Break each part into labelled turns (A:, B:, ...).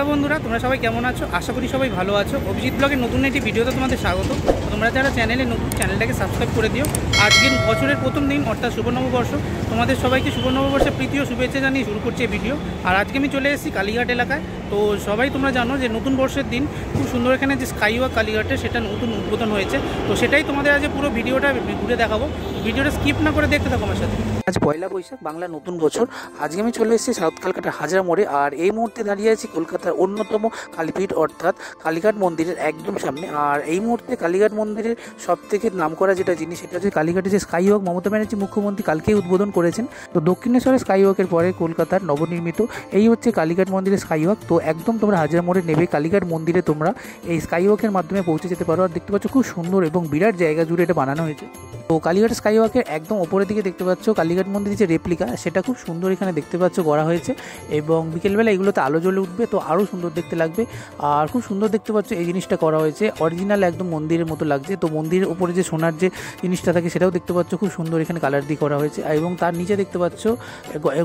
A: বন্ধুরা, তোমরা সবাই কেমন আছো? আশা করি সবাই ভালো আছো। অভিজিৎ ব্লগের নতুন একটি ভিডিওতে তোমাদের স্বাগত। তোমরা যারা চ্যানেলে নতুন, চ্যানেলটাকে সাবস্ক্রাইব করে দিও। আজকের বছরের প্রথম দিন অর্থাৎ শুভ নববর্ষ। তোমাদের সবাইকে শুভ নববর্ষের প্রীতি ও শুভেচ্ছা জানিয়ে শুরু করছি এই ভিডিও। আর আজকে আমি চলে এসেছি কালীঘাট এলাকায়। তো সবাই তোমরা জানো যে নতুন বর্ষের দিন খুব সুন্দর এখানে যে স্কাইওয়াক কালীঘাটে সেটা নতুন উদ্বোধন হয়েছে। তো সেটাই তোমাদের আজ পুরো ভিডিওটা ঘুরে দেখাবো। ভিডিওটা স্কিপ না করে দেখতে থাকো আমার সাথে। আজ পয়লা বৈশাখ, বাংলা নতুন বছর। আজকে আমি চলে এসেছি সাউথ কলকাতার হাজরা মোড়ে। আর এই মুহূর্তে দাঁড়িয়ে আছি কলকাতার অন্যতম কালীপীঠ অর্থাৎ কালীঘাট মন্দিরের একদম সামনে। আর এই মুহূর্তে কালীঘাট মন্দিরের সব থেকে নাম করা যেটা জিনিস সেটা হচ্ছে কালীঘাটে যে স্কাইওয়াক মমতা ব্যানার্জি মুখ্যমন্ত্রী কালকেই উদ্বোধন করেছেন। তো দক্ষিণেশ্বরের স্কাইওয়াকের পরে কলকাতার নবনির্মিত এই হচ্ছে কালীঘাট মন্দিরের স্কাইওয়াক। তো একদম তোমরা হাজরা মোড়ে নেবে কালীঘাট মন্দিরে তোমরা এই স্কাইওয়াকের মাধ্যমে পৌঁছে যেতে পারো। আর দেখতে পাচ্ছ খুব সুন্দর এবং বিরাট জায়গা জুড়ে এটা বানানো হয়েছে। তো কালীঘাট স্কাইওয়াকের একদম ওপরের দিকে দেখতে পাচ্ছ কালীঘাট মন্দিরের যে রেপ্লিকা সেটা খুব সুন্দর এখানে দেখতে পাচ্ছ করা হয়েছে। এবং বিকেলবেলা এগুলোতে আলো জ্বলে উঠবে, তো আরও সুন্দর দেখতে লাগবে। আর খুব সুন্দর দেখতে পাচ্ছ এই জিনিসটা করা হয়েছে, অরিজিনাল একদম মন্দিরের মতো লাগছে। তো মন্দিরের উপরে যে সোনার যে জিনিসটা থাকে সেটাও দেখতে পাচ্ছ খুব সুন্দর এখানে কালার দিয়ে করা হয়েছে। এবং তার নিচে দেখতে পাচ্ছ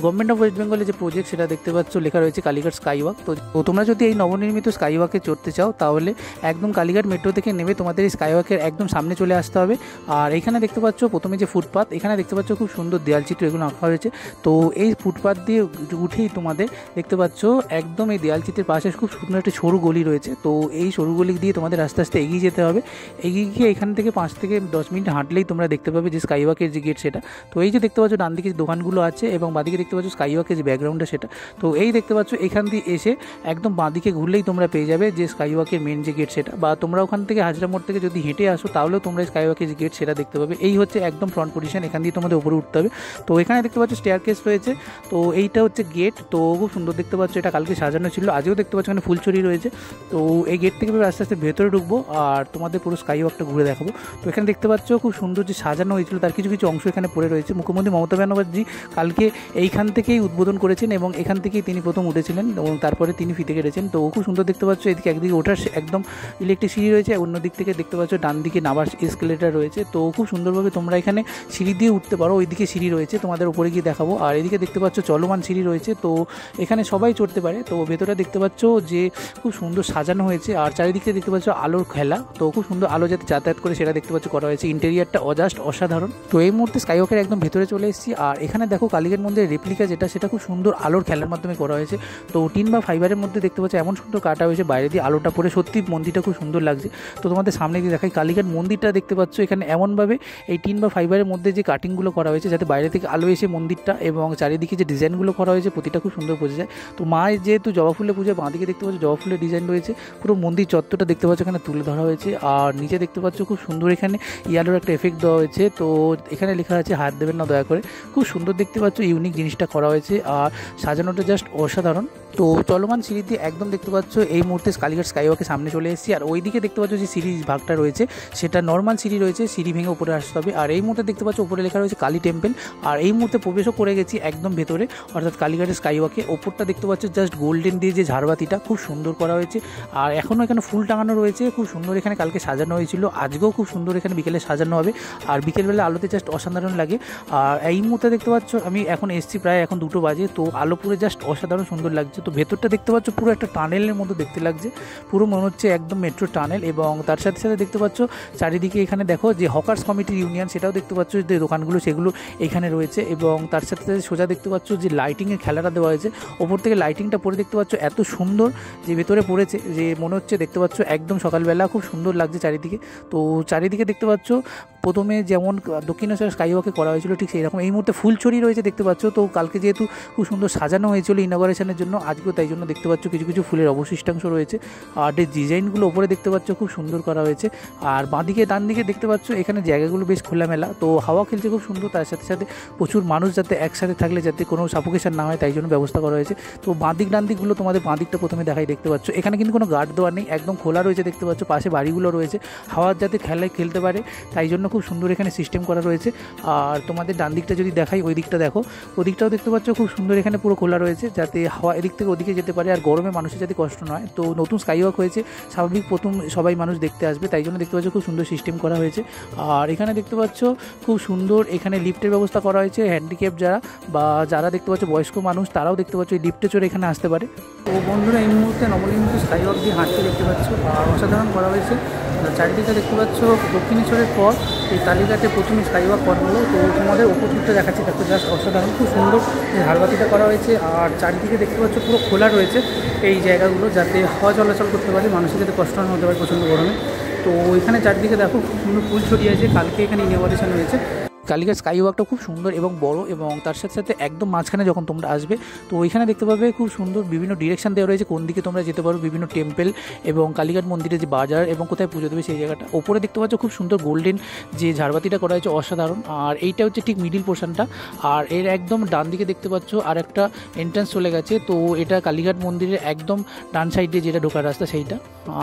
A: গভর্নমেন্ট অফ ওয়েস্ট বেঙ্গলের যে প্রজেক্ট সেটা দেখতে পাচ্ছ লেখা রয়েছে কালীঘাট স্কাইওয়াক। তো তোমরা যদি এই নবনির্মিত স্কাইওয়াকে চড়তে চাও তাহলে একদম কালীঘাট মেট্রো থেকে নেমে তোমাদের এই স্কাইওয়াকের একদম সামনে চলে আসতে হবে। আর এখানে দেখতে পাচ্ছ প্রথমে যে ফুটপাথ, এখানে দেখতে পাচ্ছ খুব সুন্দর দেয়াল চিত্র এগুলো আঁকা হয়েছে। তো এই ফুটপাথ দিয়ে উঠেই তোমাদের দেখতে পাচ্ছ একদম এই দেয়াল চিত্রের পাশে খুব সুন্দর একটা সরু গলি রয়েছে। তো এই সরু গলি দিয়ে তোমাদের আস্তে আস্তে এগিয়ে যেতে হবে। এগিয়ে গিয়ে এখান থেকে 5 থেকে 10 মিনিট হাঁটলেই তোমরা দেখতে পাবে যে স্কাইওয়াকের যে গেট সেটা। তো এই যে দেখতে পাচ্ছ ডান দিকে যে দোকানগুলো আছে এবং বাঁদিকে দেখতে পাচ্ছ স্কাইওয়াকের যে ব্যাকগ্রাউন্ডটা সেটা। তো এই দেখতে পাচ্ছ এখান দিয়ে এসে একদম বাঁদিকে ঘুরলেই তোমরা পেয়ে যাবে যে স্কাইওয়াকের মেন যে গেট সেটা। বা তোমরা ওখান থেকে হাজরা মোড় থেকে যদি হেঁটে আসো তাহলেও তোমরা স্কাইওয়াকের যে গেট সেটা দেখতে পাবে। এই হচ্ছে একদম ফ্রন্ট পজিশন, এখান দিয়ে তোমাদের উপরে উঠতে হবে। তো এখানে দেখতে পাচ্ছ স্টেয়ারকেস রয়েছে। তো এইটা হচ্ছে গেট। তো খুব সুন্দর দেখতে পাচ্ছ, এটা কালকে সাজানো ছিল, আজও দেখতে পাচ্ছ এখানে ফুলচুরি রয়েছে। তো এই গেট থেকে আস্তে আস্তে ভেতরে ঢুকবো আর তোমাদের পুরো স্কাইওয়াকটা ঘুরে দেখাবো। তো এখানে দেখতে পাচ্ছ খুব সুন্দর যে সাজানো হয়েছিল তার কিছু কিছু অংশ এখানে পড়ে রয়েছে। মুখ্যমন্ত্রী মমতা ব্যানার্জি কালকে এইখান থেকেই উদ্বোধন করেছেন এবং এখান থেকেই তিনি প্রথম উঠেছিলেন এবং তারপরে তিনি ফিতে কেটেছেন। তো খুব সুন্দর দেখতে পাচ্ছ, এদিকে একদিকে ওঠার একদম ইলেকট্রিক সিঁড়ি রয়েছে, অন্য দিক থেকে দেখতে পাচ্ছ ডান দিকে নামার এসকেলেটার রয়েছে। তো খুব সুন্দরভাবে তোমরা এখানে সিঁড়ি দিয়ে উঠতে পারো। ওইদিকে সিঁড়ি রয়েছে, তোমাদের উপরে গিয়ে দেখাবো। আর এদিকে দেখতে পাচ্ছ চলমান সিঁড়ি রয়েছে, তো এখানে সবাই চড়তে পারে। তো ভেতরে দেখতে পাচ্ছ যে খুব সুন্দর সাজানো হয়েছে আর চারিদিকে দেখতে পাচ্ছ আলোর খেলা। তো খুব সুন্দর আলো যাতে যাতায়াত করে সেটা দেখতে পাচ্ছ করা হয়েছে। ইন্টেরিয়ারটা জাস্ট অসাধারণ। তো এই মুহূর্তে স্কাইওয়াকের একদম ভেতরে চলে এসেছি। আর এখানে দেখো কালীঘাট মন্দিরের রেপ্লিকা যেটা সেটা খুব সুন্দর আলোর খেলার মাধ্যমে করা হয়েছে। তো টিন বা ফাইবারের মধ্যে দেখতে পাচ্ছ এমন সুন্দর কাটা হয়েছে, বাইরে দিয়ে আলোটা পড়ে সত্যি মন্দিরটা খুব সুন্দর লাগছে। তো তোমাদের সামনে দিয়ে দেখাই কালীঘাট মন্দিরটা দেখতে পাচ্ছ এখানে এমনভাবে এই টিন বা ফাইবারের মধ্যে যে কাটিংগুলো করা হয়েছে যাতে বাইরে থেকে আলো এসে মন্দিরটা এবং চারিদিকে যে ডিজাইনগুলো করা হয়েছে প্রতিটা খুব সুন্দর বোঝা যায়। তো মায়ের যেহেতু জবা ফুলে পুজো, বাঁদিকে দেখতে পাচ্ছ জবা ফুলের ডিজাইন রয়েছে, পুরো মন্দির চত্বরটা দেখতে পাচ্ছ এখানে তুলে ধরা হয়েছে। আর নিচে দেখতে পাচ্ছ খুব সুন্দর এখানে ইয়ালোর একটা এফেক্ট দেওয়া হয়েছে। তো এখানে লেখা আছে হাত দেবেন না দয়া করে। খুব সুন্দর দেখতে পাচ্ছ, ইউনিক জিনিসটা করা হয়েছে আর সাজানোটা জাস্ট অসাধারণ। তো চলমান সিঁড়ি দিয়ে একদম দেখতে পাচ্ছ এই মুহূর্তে কালীঘাট স্কাইওয়াকের সামনে চলে এসেছি। আর ওইদিকে দেখতে পাচ্ছ যে সিঁড়ি ভাগটা রয়েছে সেটা নর্মাল সিঁড়ি রয়েছে, সিঁড়ি ভেঙে উপরে আসতে হবে। আর এই মুহূর্তে দেখতে পাচ্ছ উপরে লেখা রয়েছে কালী টেম্পল। আর এই মুহূর্তে প্রবেশও করে গেছি একদম ভেতরে অর্থাৎ কালীঘাটের স্কাইওয়াকে। ওপরটা দেখতে পাচ্ছ জাস্ট গোল্ডেন দিয়ে যে ঝাড়বাতিটা খুব সুন্দর করা হয়েছে। আর এখনও এখানে ফুল টাঙানো রয়েছে, খুব সুন্দর এখানে কালকে সাজানো হয়েছিল, আজকেও খুব সুন্দর এখানে বিকেলে সাজানো হবে। আর বিকেলবেলা আলোতে জাস্ট অসাধারণ লাগে। আর এই মুহূর্তে দেখতে পাচ্ছ আমি এখন এসছি প্রায় এখন 2টো বাজে। তো আলো পুরো জাস্ট অসাধারণ সুন্দর লাগছে। তো ভেতরটা দেখতে পাচ্ছ পুরো একটা টানেলের মতো দেখতে লাগছে, পুরো মনে হচ্ছে একদম মেট্রো টানেল। এবং তার সাথে সাথে দেখতে পাচ্ছ চারিদিকে এখানে দেখো যে হকার্স কমিটির ইউনিয়ন সেটাও দেখতে পাচ্ছ, যে দোকানগুলো সেগুলো এখানে রয়েছে। এবং তার সাথে সাথে সোজা দেখতে পাচ্ছ যে লাইটিংয়ের খেলাটা দেওয়া হয়েছে, ওপর থেকে লাইটিংটা পরে দেখতে পাচ্ছ এত সুন্দর যে ভেতরে পড়েছে যে মনে হচ্ছে দেখতে পাচ্ছ একদম সকালবেলা খুব সুন্দর লাগছে চারিদিকে। তো চারিদিকে দেখতে পাচ্ছ প্রথমে যেমন দক্ষিণেশ্বর স্কাইওয়াকে করা হয়েছিল ঠিক সেই রকম এই মুহূর্তে ফুলছড়ি রয়েছে দেখতে পাচ্ছ। তো কালকে যেহেতু খুব সুন্দর সাজানো হয়েছিল ইনগরেশনের জন্য, আজকেও তাই জন্য দেখতে পাচ্ছ কিছু কিছু ফুলের অবশিষ্টাংশ রয়েছে। আর এই ডিজাইনগুলো ওপরে দেখতে পাচ্ছ খুব সুন্দর করা হয়েছে। আর বাঁদিকে ডান দিকে দেখতে পাচ্ছ এখানে জায়গাগুলো বেশ খোলামেলা, তো হাওয়া খেলছে খুব সুন্দর। তার সাথে সাথে প্রচুর মানুষ যাতে একসাথে থাকলে যাতে কোনো সাফোকেশন না হয় তাই জন্য ব্যবস্থা করা হয়েছে। তো বাঁদিক ডান দিকগুলো তোমাদের বাঁদিকটা প্রথমে দেখাই দেখতে পাচ্ছ এখানে কিন্তু কোনো গার্ড দেওয়া নেই, একদম খোলা রয়েছে দেখতে পাচ্ছ। পাশে বাড়িগুলো রয়েছে, হাওয়ার যাতে খেলতে পারে তাই জন্য
B: খুব সুন্দর এখানে সিস্টেম করা রয়েছে। আর তোমাদের ডান দিকটা যদি দেখাই, ওই দিকটা দেখো, ওদিকটাও দেখতে পাচ্ছ খুব সুন্দর এখানে পুরো খোলা রয়েছে, যাতে হাওয়া এদিক থেকে ওদিকে যেতে পারে আর গরমে মানুষের যাতে কষ্ট নয়। তো নতুন স্কাইওয়াক হয়েছে, স্বাভাবিক প্রথম সবাই মানুষ দেখতে আসবে, তাই জন্য দেখতে পাচ্ছ খুব সুন্দর সিস্টেম করা হয়েছে। আর এখানে দেখতে পাচ্ছ খুব সুন্দর এখানে লিফটের ব্যবস্থা করা হয়েছে। হ্যান্ডিক্যাপ যারা বা যারা দেখতে পাচ্ছ বয়স্ক মানুষ, তারাও দেখতে পাচ্ছ এই লিফটে চড়ে এখানে আসতে পারে। তো বন্ধুরা, এই মুহূর্তে নবনির্মিত স্কাইওয়াক দিয়ে হাঁটতে দেখতে পাচ্ছ, আর অসাধারণ করা হয়েছে। চারিদিকে দেখতে পাচ্ছ দক্ষিণেশ্বরের পর এই কালীঘাটে প্রথম স্কাইওয়াক করা হলো। তো তোমাদের ওপর দিকটা দেখাচ্ছি, দেখো জাস্ট অসাধারণ, খুব সুন্দর ঝাড়বাতিটা করা হয়েছে। আর চারিদিকে দেখতে পাচ্ছ পুরো খোলা রয়েছে এই জায়গাগুলো, যাতে হাওয়া চলাচল করতে পারে, মানুষের যাতে কষ্ট না হতে পারে প্রচণ্ড গরমে। তো এখানে চারিদিকে দেখো খুব সুন্দর ফুল ছড়িয়ে আছে, কালকে এখানে ইনোভেশন হয়েছে। কালীঘাট স্কাইওয়াকটা খুব সুন্দর এবং বড়, এবং তার সাথে সাথে একদম মাঝখানে যখন তোমরা আসবে তো ওইখানে দেখতে পাবে খুব সুন্দর বিভিন্ন ডিরেকশন দেওয়া রয়েছে কোন দিকে তোমরা যেতে পারো, বিভিন্ন টেম্পল এবং কালীঘাট মন্দিরের যে বাজার এবং কোথায় পুজো দেবে সেই জায়গাটা। ওপরে দেখতে পাচ্ছ খুব সুন্দর গোল্ডেন যে ঝাড়বাতিটা করা হয়েছে, অসাধারণ। আর এইটা হচ্ছে ঠিক মিডিল পোর্শনটা, আর এর একদম ডান দিকে দেখতে পাচ্ছ আর একটা এন্ট্রান্স চলে গেছে। তো এটা কালীঘাট মন্দিরের একদম ডান সাইডে যেটা ঢোকার রাস্তা সেইটা।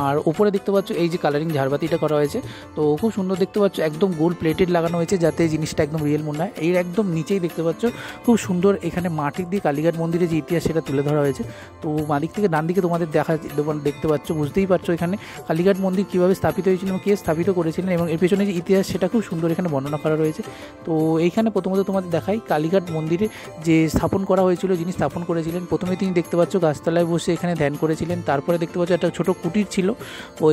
B: আর ওপরে দেখতে পাচ্ছ এই যে কালারিং ঝাড়বাতিটা করা হয়েছে, তো খুব সুন্দর দেখতে পাচ্ছ, একদম গোল্ড প্লেটেড লাগানো হয়েছে যাতে জিনিসটা একদম রিয়েল মনে হয়। এর একদম নিচেই দেখতে পাচ্ছ খুব সুন্দর এখানে মাটির দিয়ে কালীঘাট মন্দিরের যে ইতিহাস সেটা তুলে ধরা হয়েছে। তো বাঁদিক থেকে ডান দিকে তোমাদের দেখতে পাচ্ছ, বুঝতেই পারছো এখানে কালীঘাট মন্দির কীভাবে স্থাপিত হয়েছিল এবং কে স্থাপিত করেছিলেন এবং এর পেছনে যে ইতিহাস সেটা খুব সুন্দর এখানে বর্ণনা করা রয়েছে। তো এইখানে প্রথমত তোমাদের দেখাই কালীঘাট মন্দিরে যে স্থাপন করা হয়েছিল, যিনি স্থাপন করেছিলেন, প্রথমে তিনি দেখতে পাচ্ছ গাছতলায় বসে এখানে ধ্যান করেছিলেন। তারপরে দেখতে পাচ্ছ একটা ছোটো কুটির ছিল,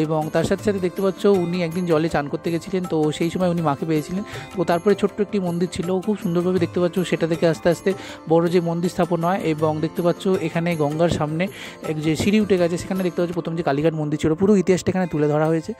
B: এবং তার সাথে সাথে দেখতে পাচ্ছ উনি একদিন জলে চান করতে গেছিলেন, তো সেই সময় উনি মাকে পেয়েছিলেন। তো তারপরে ছোট্ট একটি মন্দির ছিল, খুব সুন্দরভাবে দেখতে পাচ্ছ সেটা থেকে আস্তে আস্তে বড় যে মন্দির স্থাপন হয়, এবং দেখতে পাচ্ছ এখানে গঙ্গার সামনে এক যে সিঁড়ি উঠে গেছে, সেখানে দেখতে পাচ্ছ প্রথম যে কালীঘাট মন্দির ছিল, পুরো ইতিহাসটা এখানে তুলে ধরা হয়েছে।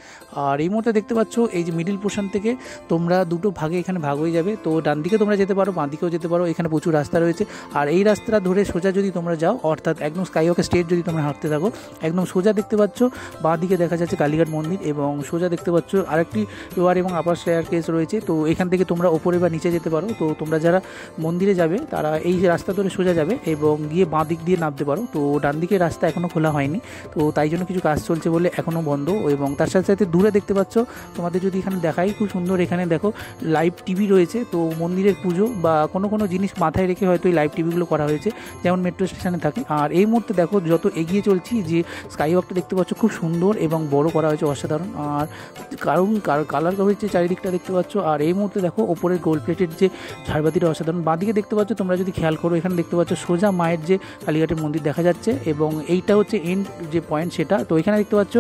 B: আর এই মুহূর্তে দেখতে পাচ্ছ এই যে মিডিল পোর্শন থেকে তোমরা দুটো ভাগে এখানে ভাগ হয়ে যাবে। তো ডান দিকে তোমরা যেতে পারো, বাঁ দিকেও যেতে পারো, এখানে প্রচুর রাস্তা রয়েছে। আর এই রাস্তাটা ধরে সোজা যদি তোমরা যাও, অর্থাৎ একদম স্কাইওয়াক স্ট্রেট যদি তোমরা হাঁটতে থাকো, একদম সোজা দেখতে পাচ্ছ বাঁ দিকে দেখা যাচ্ছে কালীঘাট মন্দির, এবং সোজা দেখতে পাচ্ছ আরেকটি লোয়ার এবং আপার স্টেয়ারকেস রয়েছে। তো এখান থেকে তোমরা ওপরে বা নিচে যেতে পারো। তো তোমরা যারা মন্দিরে যাবে তারা এই যে রাস্তা ধরে সোজা যাবে এবং গিয়ে বাঁ দিক দিয়ে নামতে পারো। তো ডান দিকের রাস্তা এখনও খোলা হয়নি, তো তাই জন্য কিছু কাজ চলছে বলে এখনও বন্ধ। এবং তার সাথে সাথে দূরে দেখতে পাচ্ছ, তোমাদের যদি এখানে দেখাই, খুব সুন্দর এখানে দেখো লাইভ টিভি রয়েছে। তো মন্দিরের পুজো বা কোনো জিনিস মাথায় রেখে হয়তো এই লাইভ টিভিগুলো করা হয়েছে, যেমন মেট্রো স্টেশনে থাকে। আর এই মুহূর্তে দেখো যত এগিয়ে চলছি, যে স্কাইওয়াকটা দেখতে পাচ্ছ খুব সুন্দর এবং বড় করা হয়েছে, অসাধারণ। আর কালার হয়েছে চারিদিকটা দেখতে পাচ্ছ। আর এই মুহূর্তে দেখো ওপরের গোল্ড প্লেটের যে ঝাড়বাতিটা অসাধারণ। বাঁদিকে দেখতে পাচ্ছ, তোমরা যদি খেয়াল করো, এখানে দেখতে পাচ্ছ সোজা মায়ের যে কালীঘাটের মন্দির দেখা যাচ্ছে, এবং এইটা হচ্ছে এন্ড যে পয়েন্ট সেটা। তো এখানে দেখতে পাচ্ছ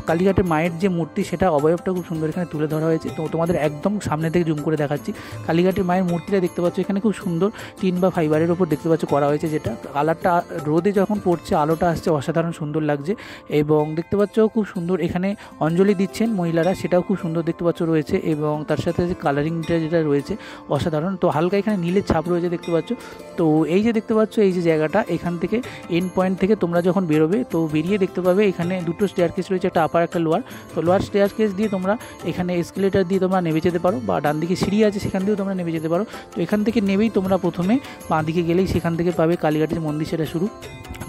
B: কালীঘাটের মায়ের যে মূর্তি, সেটা অবয়বটা খুব সুন্দর এখানে তুলে ধরা হয়েছে। তো তোমাদের একদম সামনে থেকে জুম করে দেখাচ্ছি, কালীঘাটের মায়ের মূর্তিটা দেখতে পাচ্ছ এখানে খুব সুন্দর টিন বা ফাইবারের ওপর দেখতে পাচ্ছ করা হয়েছে, যেটা কালারটা রোদে যখন পড়ছে, আলোটা আসছে, অসাধারণ সুন্দর লাগছে। এবং দেখতে পাচ্ছ খুব সুন্দর এখানে অঞ্জলি দিচ্ছেন মহিলারা, সেটাও খুব সুন্দর দেখতে পাচ্ছ রয়েছে। এবং তার সাথে যে কালারিংটা যেটা রয়েছে অসাধারণ। তো হালকা এখানে নীলের ছাপ রয়েছে দেখতে পাচ্ছ। তো এই যে দেখতে পাচ্ছ এই যে জায়গাটা, এখান থেকে এন্ড পয়েন্ট থেকে তোমরা যখন বেরোবে, তো বেরিয়ে দেখতে পাবে এখানে দুটো স্টেয়ারকেস রয়েছে, একটা আপার একটা লোয়ার। তো লোয়ার স্টেয়ারকেস দিয়ে তোমরা এখানে এসকেলেটার দিয়ে তোমরা নেমে যেতে পারো, বা ডান দিকে সিঁড়ি আছে সেখান দিয়েও তোমরা নেমে যেতে পারো। তো এখান থেকে নেমেই তোমরা প্রথমে বাঁ দিকে গেলেই সেখান থেকে পাবে কালীঘাটের মন্দির, সেটা শুরু।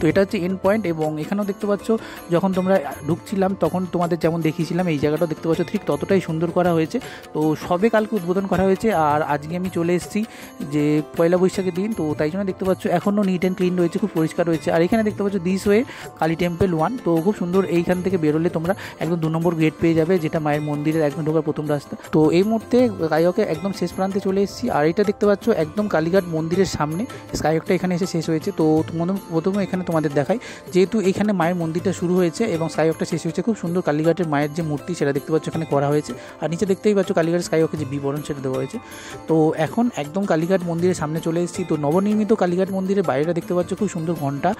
B: তো এটা হচ্ছে এন্ড পয়েন্ট। এবং এখানেও দেখতে পাচ্ছ যখন তোমরা ঢুকছিলাম তখন তোমাদের যেমন দেখিয়েছিলাম, এই জায়গাটাও দেখতে পাচ্ছ ঠিক ততটাই সুন্দর করা হয়েছে। তো সবে কালকে উদ্বোধন করা হয়েছে, আর আজকে আমি চলে এসেছি যে পয়লা বৈশাখের দিন। তো তাই জন্য দেখতে পাচ্ছ এখনও নিট অ্যান্ড ক্লিন রয়েছে, খুব পরিষ্কার রয়েছে। আর এখানে দেখতে পাচ্ছ দিস ওয়ে কালী টেম্পল 1। তো খুব সুন্দর, এইখান থেকে বেরোলে তোমরা একদম 2 নম্বর গেট পেয়ে যাবে, যেটা মায়ের মন্দিরের একদম ঢোকার প্রথম রাস্তা। তো এই মুহূর্তে স্কাইওয়াকে একদম শেষ প্রান্তে চলে এসেছি। আর এটা দেখতে পাচ্ছ একদম কালীঘাট মন্দিরের সামনে স্কাইওয়াকটা এখানে এসে শেষ হয়েছে। তো প্রথমে এখানে তোমাদের দেখাই, যেহেতু এখানে মায়ের মন্দিরটা শুরু হয়েছে এবং স্কাইওয়াকটা শেষ হয়েছে, খুব সুন্দর কালীঘাটের মায়ের যে মূর্তি সেটা দেখতে পাচ্ছ এখানে করা হয়েছে। আর নিচে দেখতেই পাচ্ছ কালীঘাট স্কাইওয়াকে যে বিবরণ সেটা দেওয়া হয়েছে। তো এখন একদম কালীঘাট মন্দিরের সামনে চলে এসেছি। তো নবনির্মিত কালীঘাট মন্দিরের বাইরেটা দেখতে পাচ্ছ খুব সুন্দর ঘন্টা,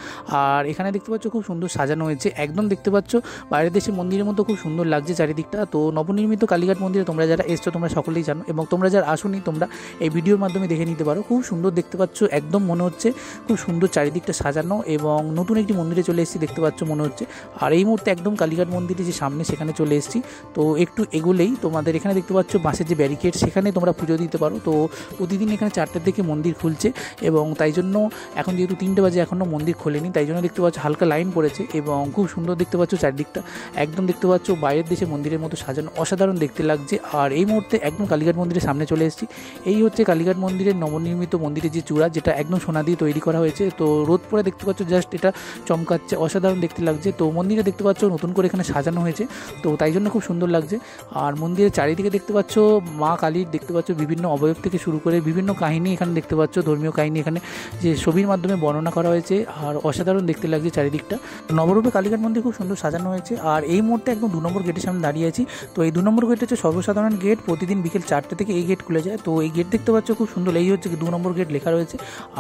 B: আর এখানে দেখতে পাচ্ছ খুব সুন্দর সাজানো হয়েছে, একদম দেখতে পাচ্ছ বাইরের দেশের মন্দিরের মতো খুব সুন্দর লাগছে চারিদিকটা। তো নবনির্মিত কালীঘাট মন্দিরে তোমরা যারা এসছো তোমরা সকলেই জানো, এবং তোমরা যারা আসোনি তোমরা এই ভিডিওর মাধ্যমে দেখে নিতে পারো। খুব সুন্দর দেখতে পাচ্ছ, একদম মনে হচ্ছে খুব সুন্দর চারিদিকটা সাজানো, এবং এবং নতুন একটি মন্দিরে চলে এসেছি দেখতে পাচ্ছ মনে হচ্ছে। আর এই মুহূর্তে একদম কালীঘাট মন্দিরে যে সামনে সেখানে চলে এসেছি। তো একটু এগোলেই তোমাদের এখানে দেখতে পাচ্ছ বাঁশের যে ব্যারিকেড, সেখানে তোমরা পুজো দিতে পারো। তো প্রতিদিন এখানে 4টার দিকে মন্দির খুলছে এবং তাই জন্য এখন যেহেতু 3টে বাজে এখনও মন্দির খোলেনি, তাই জন্য দেখতে পাচ্ছ হালকা লাইন পড়েছে এবং খুব সুন্দর দেখতে পাচ্ছ চারদিকটা, একদম দেখতে পাচ্ছ বাইরের দেশে মন্দিরের মতো সাজানো, অসাধারণ দেখতে লাগছে। আর এই মুহূর্তে একদম কালীঘাট মন্দিরের সামনে চলে এসেছি। এই হচ্ছে কালীঘাট মন্দিরের নবনির্মিত মন্দিরের যে চূড়া, যেটা একদম সোনা দিয়ে তৈরি করা হয়েছে। তো রোদ পরে দেখতে পাচ্ছ জাস্ট এটা চমকাচ্ছে, অসাধারণ দেখতে লাগছে। তো মন্দিরে দেখতে পাচ্ছ নতুন করে এখানে সাজানো হয়েছে, তো তাই জন্য খুব সুন্দর লাগছে। আর মন্দিরের চারিদিকে দেখতে পাচ্ছ মা কালীর দেখতে পাচ্ছ বিভিন্ন অবয়ব থেকে শুরু করে বিভিন্ন কাহিনী এখানে দেখতে পাচ্ছ, ধর্মীয় কাহিনী এখানে যে ছবির মাধ্যমে বর্ণনা করা হয়েছে। আর অসাধারণ দেখতে লাগছে চারিদিকটা। নবরূপে কালীঘাট মন্দির খুব সুন্দর সাজানো হয়েছে। আর এই মুহূর্তে একদম 2 নম্বর গেটের সামনে দাঁড়িয়ে আছি। তো এই 2 নম্বর গেট হচ্ছে সর্বসাধারণ গেট, প্রতিদিন বিকেল 4টে থেকে এই গেট খুলে যায়। তো এই গেট দেখতে পাচ্ছ খুব সুন্দর, এই হচ্ছে 2 নম্বর গেট লেখা রয়েছে।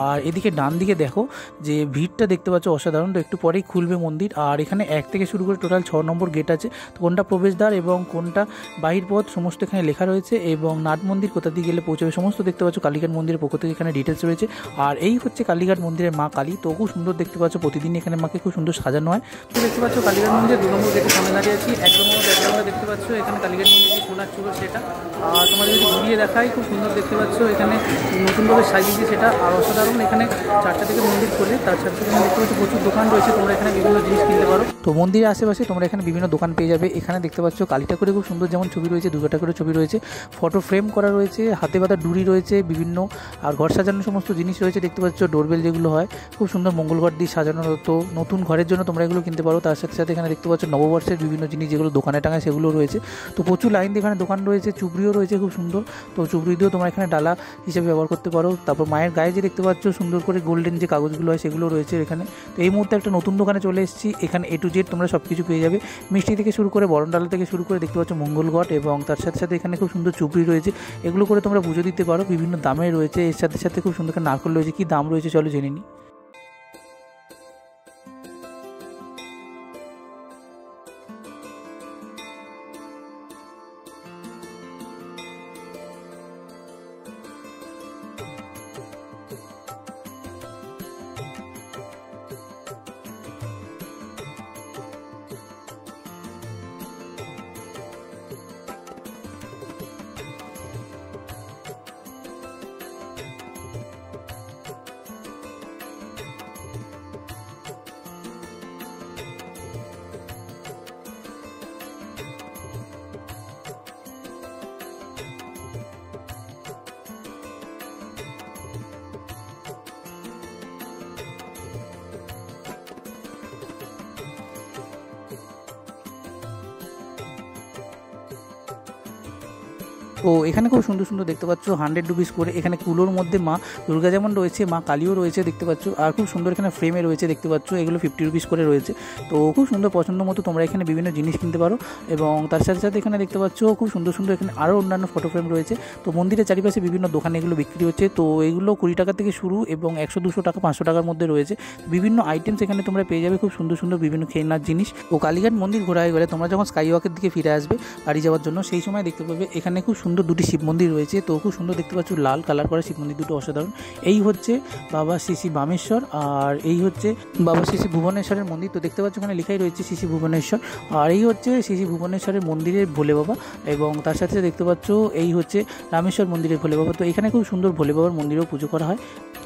B: আর এদিকে ডান দিকে দেখো যে ভিড়টা দেখতে পাচ্ছ অসাধারণ। তো একটু পরেই খুলবে মন্দির। আর এখানে 1 থেকে শুরু করে টোটাল 6 নম্বর গেট আছে। তো কোনটা প্রবেশদ্বার এবং কোনটা বাহির পথ সমস্ত এখানে লেখা রয়েছে এবং নাট মন্দির কোথা দিয়ে গেলে পৌঁছবে সমস্ত দেখতে পাচ্ছ কালীঘাট মন্দিরের পক্ষ থেকে এখানে ডিটেলস রয়েছে। আর এই হচ্ছে কালীঘাট মন্দিরের মা কালী। তো খুব সুন্দর দেখতে পাচ্ছ, প্রতিদিন এখানে মাকে খুব সুন্দর সাজানো হয়। তো দেখতে পাচ্ছ কালীঘাট মন্দিরের 2 নম্বর গেটের সামনে দাঁড়িয়ে আছি। 1 নম্বর ব্যাকগ্রাউন্ডে দেখতে পাচ্ছ এখানে কালীঘাট মন্দিরের সোনার চূড়ো সেটা। আর তোমাদের যদি ঘুরিয়ে দেখাই খুব সুন্দর দেখতে পাচ্ছ এখানে নতুনভাবে সাজিয়েছে সেটা। আর অসাধারণ এখানে 4টা থেকে মন্দির খোলে, তার সাথে দেখতে পাচ্ছ প্রচুর দোকান রয়েছে, তোমরা এখানে বিভিন্ন জিনিস কিনতে পারো। তো মন্দিরের আশেপাশে তোমরা এখানে বিভিন্ন দোকান পেয়ে যাবে। এখানে দেখতে পাচ্ছ কালী ঠাকুরের খুব সুন্দর যেমন ছবি রয়েছে, দুর্গা ঠাকুরের ছবি রয়েছে, ফটো ফ্রেম করা রয়েছে, হাতে বাঁধা ডুরি রয়েছে বিভিন্ন, আর ঘর সাজানোর সমস্ত জিনিস রয়েছে দেখতে পাচ্ছ, ডোরবেল যেগুলো হয় খুব সুন্দর মঙ্গল ঘর দিয়ে সাজানো। তো নতুন ঘরের জন্য তোমরা এগুলো কিনতে পারো। তার সাথে সাথে এখানে দেখতে পাচ্ছ নববর্ষের বিভিন্ন জিনিস যেগুলো দোকানে টাঙায় সেগুলো রয়েছে। তো প্রচুর লাইন দিয়ে এখানে দোকান রয়েছে, চুবড়িও রয়েছে খুব সুন্দর। তো চুবড়ি দিয়েও তোমরা এখানে ডালা হিসেবে ব্যবহার করতে পারো। তারপর মায়ের গায়ে যে দেখতে পাচ্ছ সুন্দর করে গোল্ডেন যে কাগজগুলো হয় সেগুলো রয়েছে এখানে। তো এই মুহূর্তে একটা নতুন দোকানে চলে এসেছি। এখানে A to Z তোমরা সব কিছু পেয়ে যাবে, মিষ্টি থেকে শুরু করে বরণ ডালা থেকে শুরু করে দেখতে পাচ্ছ মঙ্গল ঘট এবং তার সাথে সাথে এখানে খুব সুন্দর চুবড়ি রয়েছে, এগুলো করে তোমরা পুজো দিতে পারো। বিভিন্ন দামে রয়েছে, এর সাথে সাথে খুব সুন্দর নারকেল রয়েছে। কি দাম রয়েছে চলো জেনে নিই। তো এখানে খুব সুন্দর সুন্দর দেখতে পাচ্ছ 100 রুপিস করে। এখানে কুলোর মধ্যে মা দুর্গা যেমন রয়েছে, মা কালীও রয়েছে দেখতে পাচ্ছ। আর খুব সুন্দর এখানে ফ্রেমে রয়েছে দেখতে পাচ্ছ, এগুলো 50 রুপিস করে রয়েছে। তো খুব সুন্দর পছন্দ মতো তোমরা এখানে বিভিন্ন জিনিস কিনতে পারো। এবং তার সাথে সাথে এখানে দেখতে পাচ্ছ খুব সুন্দর সুন্দর এখানে আরও অন্যান্য ফটো ফ্রেম রয়েছে। তো মন্দিরের চারিপাশে বিভিন্ন দোকানে এগুলো বিক্রি হচ্ছে। তো এগুলো 20 টাকা থেকে শুরু এবং 100-200 টাকা 500 টাকার মধ্যে রয়েছে। বিভিন্ন আইটেমস এখানে তোমরা পেয়ে যাবে, খুব সুন্দর সুন্দর বিভিন্ন খেলনার জিনিস। ও কালীঘাট মন্দির ঘোরা হয়ে গেলে তোমরা যখন স্কাই ওয়াকের দিকে ফিরে আসবে বাড়ি যাওয়ার জন্য, সেই সময় দেখতে পাবে এখানে খুব সুন্দর 2টি শিব মন্দির রয়েছে। তো খুব সুন্দর দেখতে পাচ্ছ লাল কালার করা শিব মন্দির দুটো, অসাধারণ। এই হচ্ছে বাবা শ্রী শ্রী বামেশ্বর আর এই হচ্ছে বাবা শ্রী শ্রী ভুবনেশ্বরের মন্দির। তো দেখতে পাচ্ছ ওখানে লেখাই রয়েছে শ্রী শ্রী ভুবনেশ্বর। আর এই হচ্ছে শ্রী শ্রী ভুবনেশ্বরের মন্দিরের ভোলে বাবা এবং তার সাথে দেখতে পাচ্ছ এই হচ্ছে রামেশ্বর মন্দিরের ভোলে বাবা। তো এখানে খুব সুন্দর ভোলে বাবার মন্দিরেও পুজো করা হয়।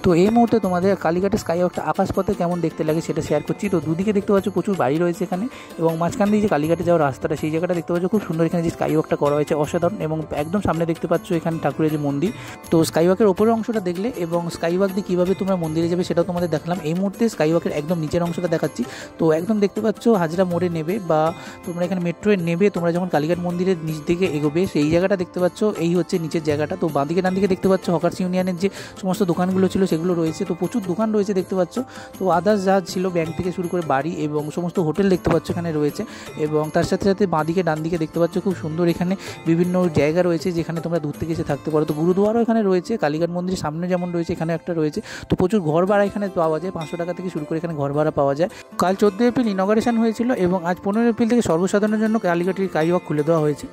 B: তো এই মুহূর্তে তোমাদের কালীঘাটের স্কাই ওয়াকটা আকাশপথে কেমন দেখতে লাগে সেটা শেয়ার করছি। তো দুদিকে দেখতে পাচ্ছ প্রচুর বাড়ি রয়েছে এখানে এবং মাঝখান দিয়ে যে কালীঘাটে যাওয়ার রাস্তাটা, সেই জায়গাটা দেখতে পাচ্ছ খুব সুন্দর। এখানে যে স্কাই ওয়াকটা করা হয়েছে অসাধারণ এবং একদম সামনে দেখতে পাচ্ছ এখানে ঠাকুরের যে মন্দির। তো স্কাই ওয়াকের ওপরের অংশটা দেখলে এবং স্কাই ওয়াক দিয়ে কীভাবে তোমরা মন্দিরে যাবে সেটাও তোমাদের দেখালাম। এই মুহূর্তে স্কাই ওয়াকের একদম নিচের অংশটা দেখাচ্ছি। তো একদম দেখতে পাচ্ছ হাজরা মোড়ে নেবে বা তোমরা এখানে মেট্রোয়ে নেবে, তোমরা যখন কালীঘাট মন্দিরের নিচ দিকে এগোবে সেই জায়গাটা দেখতে পাচ্ছ, এই হচ্ছে নিচের জায়গাটা। তো বাঁদিকে ডান দিকে দেখতে পাচ্ছ হকার্স ইউনিয়নের যে সমস্ত দোকানগুলো ছিল সেগুলো রয়েছে। তো প্রচুর দোকান রয়েছে দেখতে পাচ্ছ। তো আদার্স যা ছিল ব্যাংক থেকে শুরু করে বাড়ি এবং সমস্ত হোটেল দেখতে পাচ্ছ এখানে রয়েছে। এবং তার সাথে সাথে বাঁদিকে ডান দিকে দেখতে পাচ্ছ খুব সুন্দর এখানে বিভিন্ন জায়গা রয়েছে যেখানে তোমরা দূর থেকে এসে থাকতে পারো। তো গুরুদুয়ারও এখানে রয়েছে, কালীঘাট মন্দিরের সামনে যেমন রয়েছে এখানে একটা রয়েছে। তো প্রচুর ঘর ভাড়া এখানে পাওয়া যায়, 500 টাকা থেকে শুরু করে এখানে ঘর ভাড়া পাওয়া যায়। কাল 14 এপ্রিল ইনগরেশন হয়েছিল এবং আজ 15 এপ্রিল থেকে সর্বসাধারণের জন্য কালীঘাটের স্কাই ওয়াক খুলে দেওয়া হয়েছে।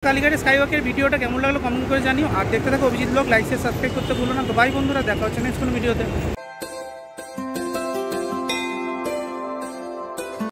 A: কালীঘাটের স্কাই ওয়াকের ভিডিওটা কেমন লাগলো কমেন্ট করে জানিও। আর দেখতে থাকো Abhijit blog, like share subscribe করতে ভুলো না। তো বাই বন্ধুরা, দেখা হচ্ছে নেক্সট কোনো ভিডিওতে।